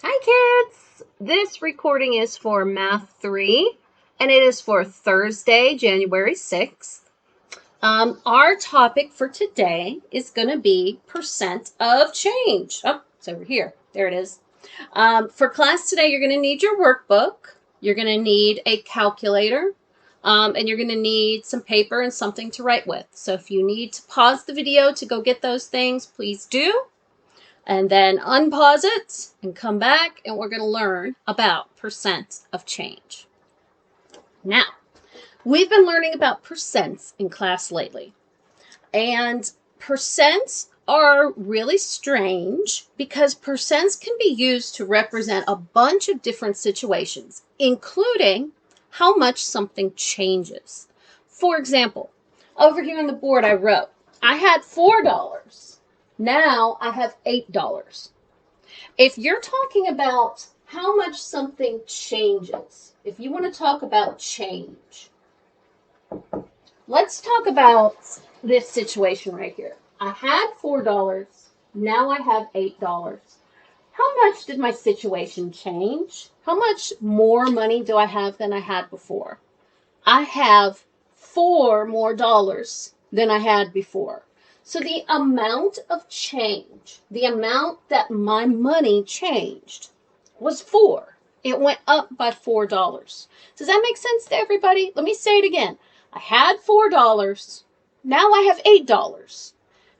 Hi kids! This recording is for Math 3 and it is for Thursday, January 6th. Our topic for today is going to be percent of change. Oh, it's over here. There it is. For class today, you're going to need your workbook. You're going to need a calculator. And you're going to need some paper and something to write with. So if you need to pause the video to go get those things, please do. And then unpause it and come back, and we're going to learn about percent of change. Now, we've been learning about percents in class lately, and percents are really strange because percents can be used to represent a bunch of different situations, including how much something changes. For example, over here on the board I wrote, I had $4. Now I have $8. If you're talking about how much something changes, if you want to talk about change, let's talk about this situation right here. I had $4. Now I have $8. How much did my situation change? How much more money do I have than I had before? I have $4 more than I had before. So the amount of change, the amount that my money changed was 4. It went up by $4. Does that make sense to everybody? Let me say it again. I had $4. Now I have $8.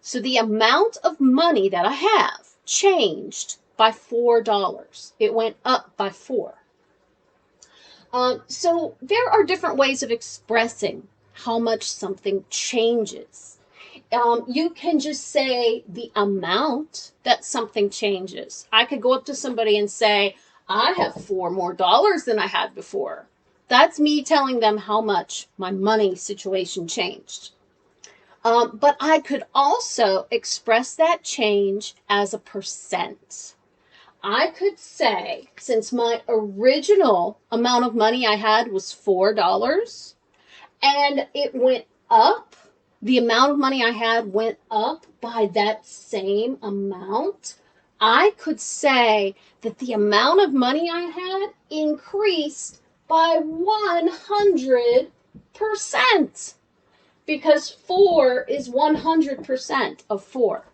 So the amount of money that I have changed by $4. It went up by 4. So there are different ways of expressing how much something changes. You can just say the amount that something changes. I could go up to somebody and say, I have $4 more than I had before. That's me telling them how much my money situation changed. But I could also express that change as a percent. I could say, since my original amount of money I had was $4 and it went up, the amount of money I had went up by that same amount, I could say that the amount of money I had increased by 100% because 4 is 100% of 4.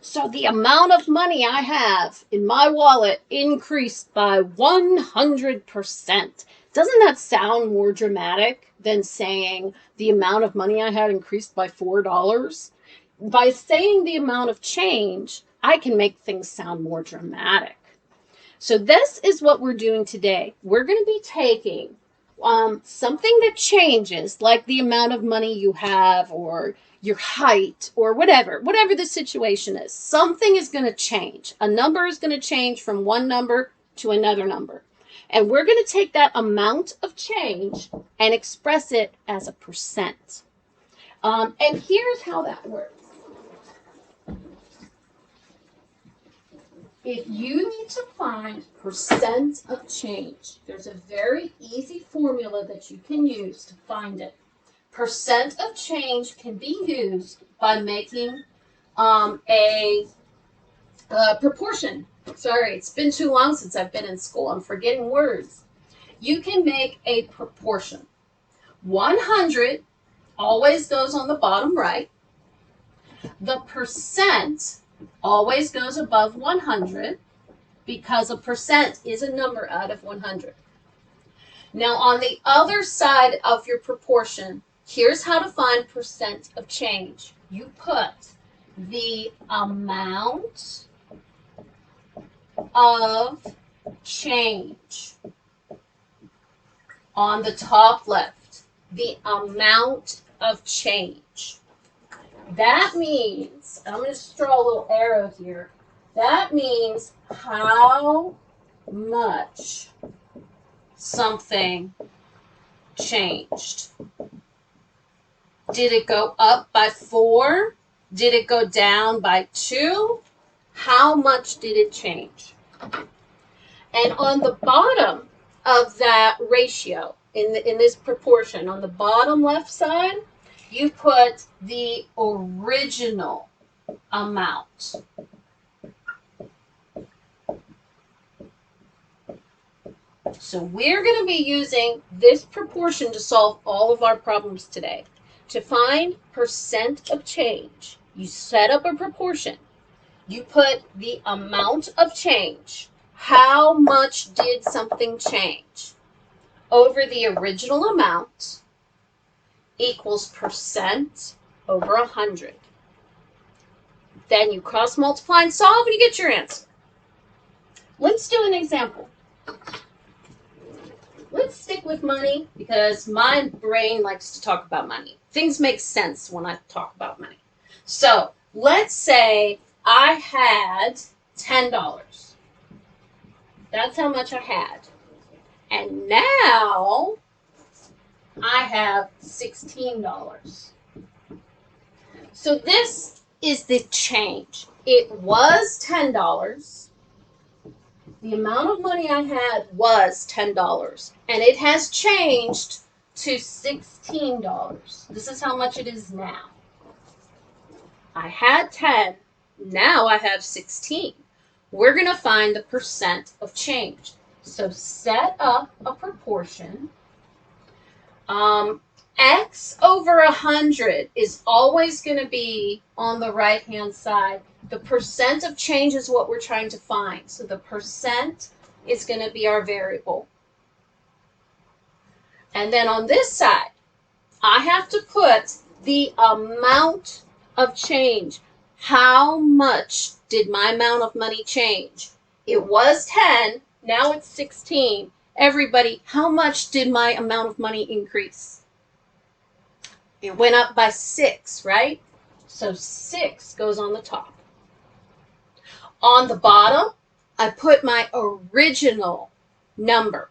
So the amount of money I have in my wallet increased by 100%. Doesn't that sound more dramatic than saying the amount of money I had increased by $4? By saying the amount of change, I can make things sound more dramatic. So this is what we're doing today. We're going to be taking something that changes, like the amount of money you have or your height or whatever the situation is. Something is going to change. A number is going to change from one number to another number. And we're going to take that amount of change and express it as a percent. And here's how that works. If you need to find percent of change, there's a very easy formula that you can use to find it. Percent of change can be used by making a proportion. Sorry, it's been too long since I've been in school. I'm forgetting words. You can make a proportion. 100 always goes on the bottom right. The percent always goes above 100 because a percent is a number out of 100. Now on the other side of your proportion, here's how to find percent of change. You put the amount of change on the top left. The amount of change. That means, I'm going to draw a little arrow here. That means how much something changed. Did it go up by 4? Did it go down by 2? How much did it change? And on the bottom of that ratio, in this proportion, on the bottom left side, you put the original amount. So we're going to be using this proportion to solve all of our problems today. To find percent of change, you set up a proportion. You put the amount of change. How much did something change? Over the original amount equals percent over 100. Then you cross multiply and solve and you get your answer. Let's do an example. Let's stick with money because my brain likes to talk about money. Things make sense when I talk about money. So let's say I had $10. That's how much I had. And now I have $16. So this is the change. It was $10. The amount of money I had was $10, and it has changed to $16. This is how much it is now. I had 10, now I have 16. We're going to find the percent of change. So set up a proportion. X over 100 is always going to be on the right-hand side. The percent of change is what we're trying to find. So the percent is going to be our variable. And then on this side, I have to put the amount of change. How much did my amount of money change? It was 10, now it's 16. Everybody, how much did my amount of money increase? It went up by 6, right? So 6 goes on the top. On the bottom, I put my original number.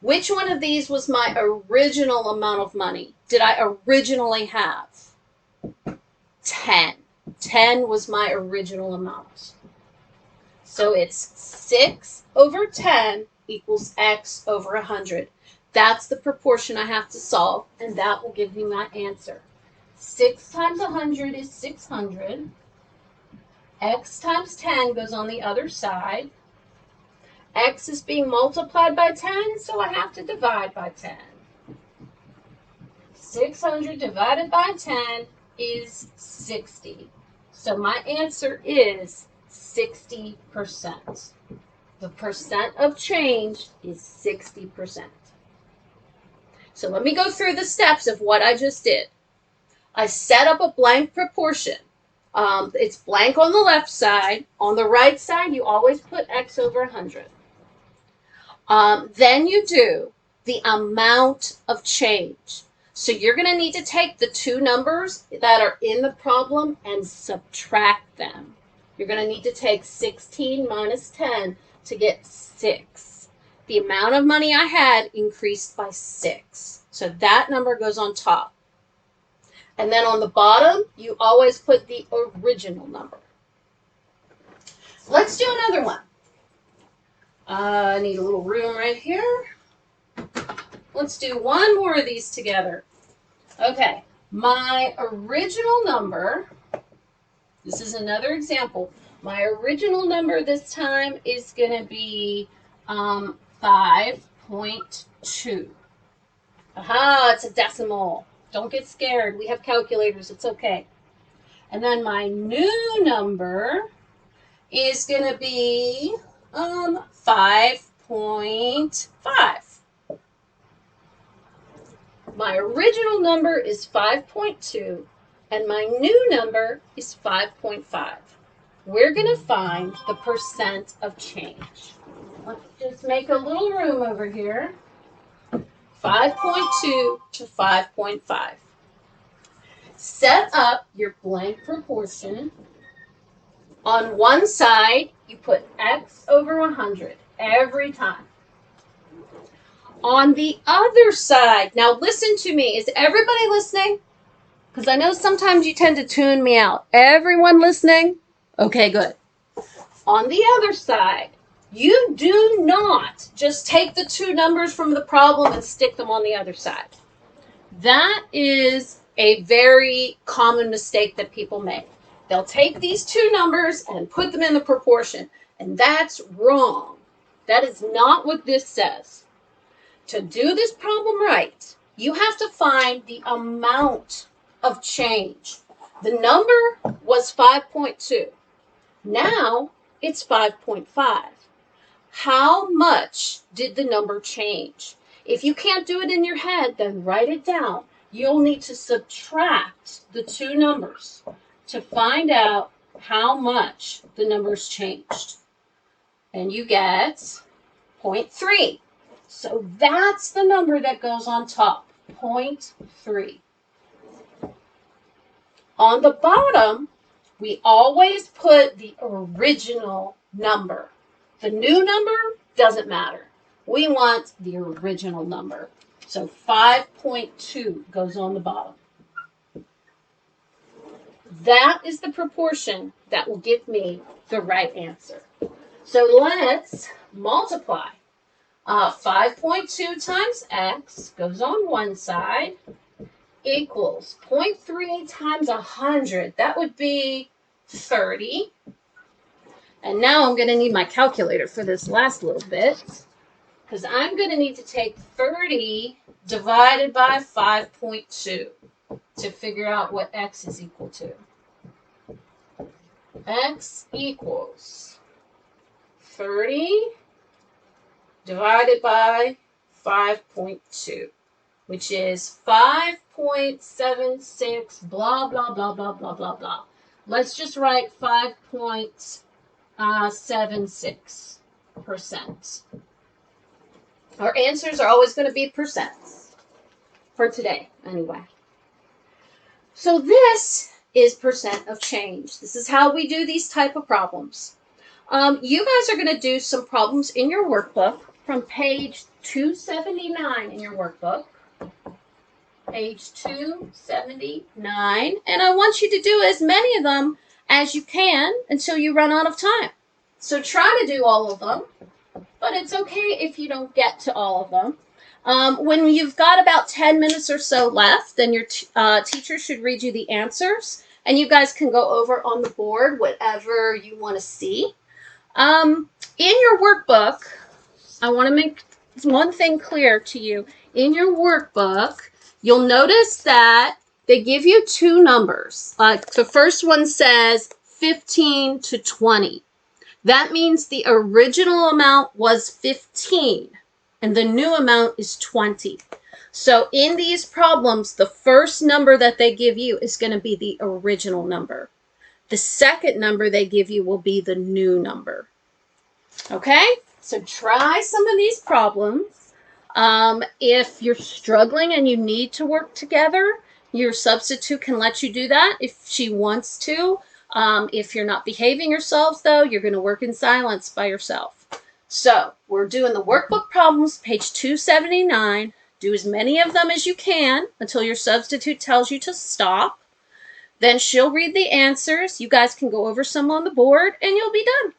Which one of these was my original amount of money? Did I originally have? 10. 10 was my original amount. So it's 6 over 10 equals X over 100. That's the proportion I have to solve, and that will give me my answer. 6 times 100 is 600. X times 10 goes on the other side. X is being multiplied by 10, so I have to divide by 10. 600 divided by 10 is 60. So my answer is 60%. The percent of change is 60%. So let me go through the steps of what I just did. I set up a blank proportion. It's blank on the left side. On the right side, you always put X over 100. Then you do the amount of change. So you're going to need to take the two numbers that are in the problem and subtract them. You're going to need to take 16 minus 10 to get 6. The amount of money I had increased by 6. So that number goes on top. And then on the bottom, you always put the original number. Let's do another one. I need a little room right here. Let's do one more of these together. Okay, my original number, this is another example. My original number this time is going to be 5.2. Aha, it's a decimal. Don't get scared. We have calculators. It's okay. And then my new number is going to be 5.5. My original number is 5.2, and my new number is 5.5. We're going to find the percent of change. Let's just make a little room over here. 5.2 to 5.5. Set up your blank proportion. On one side, you put X over 100 every time. On the other side, now listen to me. Is everybody listening? Because I know sometimes you tend to tune me out. Everyone listening? Okay, good. On the other side, you do not just take the two numbers from the problem and stick them on the other side. That is a very common mistake that people make. They'll take these two numbers and put them in the proportion, and that's wrong. That is not what this says. To do this problem right, you have to find the amount of change. The number was 5.2. Now it's 5.5. How much did the number change? If you can't do it in your head, then write it down. You'll need to subtract the two numbers to find out how much the numbers changed. And you get 0.3. So that's the number that goes on top, 0.3. On the bottom, we always put the original number. The new number doesn't matter. We want the original number. So 5.2 goes on the bottom. That is the proportion that will give me the right answer. So let's multiply. 5.2 times x goes on one side equals 0.3 times 100. That would be 30. And now I'm going to need my calculator for this last little bit, because I'm going to need to take 30 divided by 5.2 to figure out what x is equal to. X equals 30 divided by 5.2, which is 5.76, blah, blah, blah, blah, blah, blah, blah. Let's just write 5.76%. Our answers are always going to be percents for today, anyway. So this is percent of change. This is how we do these type of problems. You guys are going to do some problems in your workbook from page 279 in your workbook. Page 279. And I want you to do as many of them as you can until you run out of time. So try to do all of them, but it's okay if you don't get to all of them. When you've got about 10 minutes or so left, then your teacher should read you the answers, and you guys can go over on the board whatever you want to see. In your workbook, I want to make one thing clear to you. In your workbook, you'll notice that they give you two numbers. The first one says 15 to 20. That means the original amount was 15 and the new amount is 20. So in these problems, the first number that they give you is going to be the original number. The second number they give you will be the new number. Okay? So try some of these problems. If you're struggling and you need to work together, your substitute can let you do that if she wants to. If you're not behaving yourselves, though, you're going to work in silence by yourself. So we're doing the workbook problems, page 279. Do as many of them as you can until your substitute tells you to stop. Then she'll read the answers. You guys can go over some on the board, and you'll be done.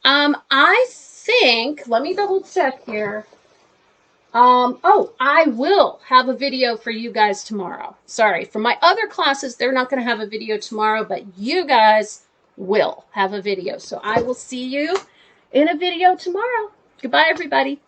I think, let me double check here. I will have a video for you guys tomorrow. Sorry, for my other classes, they're not going to have a video tomorrow, but you guys will have a video. So I will see you in a video tomorrow. Goodbye, everybody.